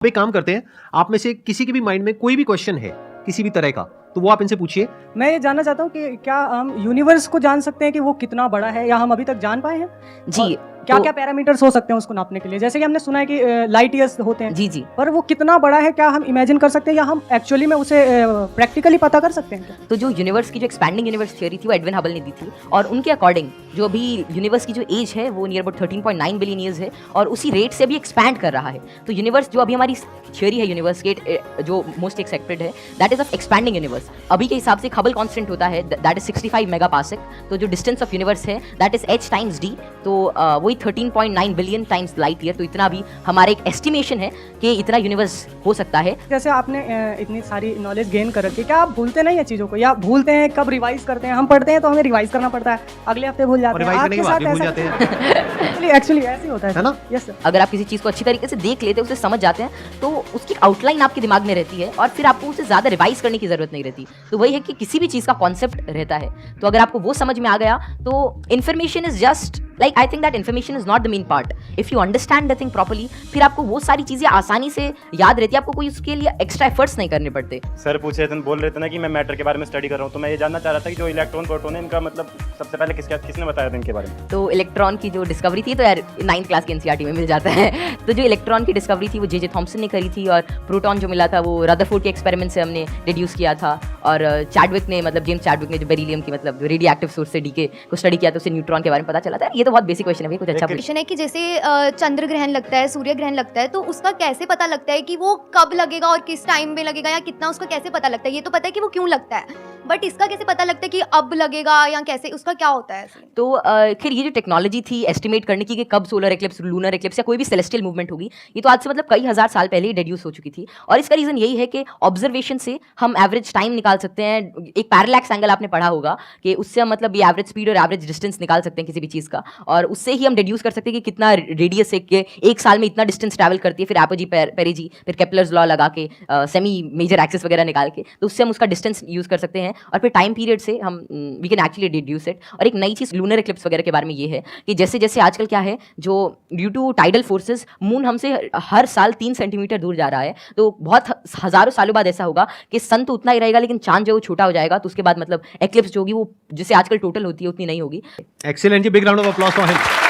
एक काम करते हैं, आप में से किसी के भी माइंड में कोई भी क्वेश्चन है किसी भी तरह का, तो वो आप इनसे पूछिए। मैं ये जानना चाहता हूँ कि क्या हम यूनिवर्स को जान सकते हैं कि वो कितना बड़ा है, या हम अभी तक जान पाए हैं? जी, क्या तो क्या पैरामीटर्स हो सकते हैं उसको नापने के लिए? जैसे कि हमने सुना है कि लाइट ईयर्स होते हैं, जी, जी। पर वो कितना बड़ा है, क्या हम इमेजिन कर सकते हैं, या हम एक्चुअली में उसे प्रैक्टिकली पता कर सकते हैं क्या? तो जो यूनिवर्स की जो एक्सपैंडिंग यूनिवर्स थ्योरी थी वो एडविन हबल ने दी थी, और उनके अकॉर्डिंग जो अभी यूनिवर्स की जो एज है वो नियर अबाउट 13.9 बिलियन ईयर्स है, और उसी रेट से अभी एक्सपैंड कर रहा है। तो यूनिवर्स जो अभी हमारी थ्योरी है यूनिवर्स के जो मोस्ट एक्सेप्टेड है, that is of expanding universe. अभी के हिसाब से हबल कांस्टेंट होता है दैट इज 65 मेगापास्कल। तो जो डिस्टेंस ऑफ यूनिवर्स है that is h times d, तो वही 13.9 बिलियन टाइम्स लाइट ईयर। तो इतना भी हमारा एक एस्टिमेशन है कि इतना यूनिवर्स हो सकता है। जैसे आपने इतनी सारी नॉलेज गेन कर रखी है, क्या आप भूलते नहीं है चीज़ों को, या भूलते हैं? कब रिवाइज करते हैं? हम पढ़ते हैं तो हमें रिवाइज करना पड़ता है, अगले हफ्ते भूल जाते हैं। आपके साथ भूल जाते हैं, एक्चुअली ऐसे ही होता है ना? Yes sir. अगर आप किसी चीज़ को अच्छी तरीके से देख लेते हैं, उसे समझ जाते हैं, तो उसकी आउटलाइन आपके दिमाग में रहती है और फिर आपको उसे ज़्यादा रिवाइज करने की ज़रूरत नहीं रहती। तो वही है कि किसी भी चीज़ का कॉन्सेप्ट रहता है, तो अगर आपको वो समझ में आ गया तो information is just like, I think that information is not the main part. If you understand the thing properly, फिर आपको वो सारी चीज़ें आसानी से याद रहती है, आपको कोई उसके लिए एक्स्ट्रा एफर्ट्स नहीं करने पड़ते। सर पूछे थे, बोल रहे थे ना कि मैं मैटर के बारे में स्टडी कर रहा हूँ, तो मैं ये जानना चाह रहा था कि जो इलेक्ट्रॉन प्रोटॉन है इनका मतलब सबसे पहले किसने बताया था इनके बारे में? तो इलेक्ट्रॉन की जो डिस्कवरी थी, तो यार 9th क्लास के एनसीईआरटी में मिल जाता है। तो जो इलेक्ट्रॉन की डिस्कवरी थी वो जे थॉमसन ने करी थी, और प्रोटॉन जो मिला था वो रदरफोर्ड के एक्सपेरिमेंट से हमने डिड्यूस किया था, और चैडविक ने मतलब जेम्स चैडविक ने जो बेरिलियम की मतलब रेडियो एक्टिव सोर्स से डीके को स्टडी किया, तो उससे न्यूट्रॉन के बारे में पता चला था। ये तो बहुत बेसिक क्वेश्चन है, कुछ अच्छा क्वेश्चन है कि जैसे चंद्र ग्रहण लगता है, सूर्य ग्रहण लगता है, तो उसका कैसे पता लगता है कि वो कब लगेगा और किस टाइम में लगेगा, या कितना उसका कैसे पता लगता है? ये तो पता है कि वो क्यों लगता है, बट इसका कैसे पता लगता है कि अब लगेगा, या कैसे उसका क्या होता है? तो खैर ये जो टेक्नोलॉजी थी एस्टिमेट करने की कि कब सोलर एक्लिप्स, लूनर एक्लिप्स या कोई भी सेलेस्टियल मूवमेंट होगी, ये तो आज से मतलब कई हज़ार साल पहले ही डेड्यूस हो चुकी थी। और इसका रीज़न यही है कि ऑब्जर्वेशन से हम एवरेज टाइम निकाल सकते हैं। एक पैरेलैक्स एंगल आपने पढ़ा होगा कि उससे हम मतलब ये एवरेज स्पीड और एवरेज डिस्टेंस निकाल सकते हैं किसी भी चीज़ का, और उससे ही हम डिड्यूस कर सकते हैं कि कितना रेडियस है कि एक साल में इतना डिस्टेंस ट्रैवल करती है। फिर एपोजी पेरेजी, फिर केपलर्स लॉ लगा के सेमी मेजर एक्सिस वगैरह निकाल के, तो उससे हम उसका डिस्टेंस यूज़ कर सकते हैं, और फिर टाइम पीरियड से हम we can actually deduce it. और एक नई चीज़ लूनर एक्लिप्स वगैरह के बारे में ये है कि जैसे जैसे आजकल क्या है, जो due to tidal forces moon हमसे हर साल 3 सेंटीमीटर दूर जा रहा है, तो बहुत हज़ारों सालों बाद ऐसा होगा कि सन तो उतना ही रहेगा लेकिन चांद जो छोटा हो जाएगा, तो उसके बाद मतलब एक्लिप्स जो होगी वो जैसे आजकल टोटल होती है उतनी नहीं होगी। Excellent ji, big round of applause for him.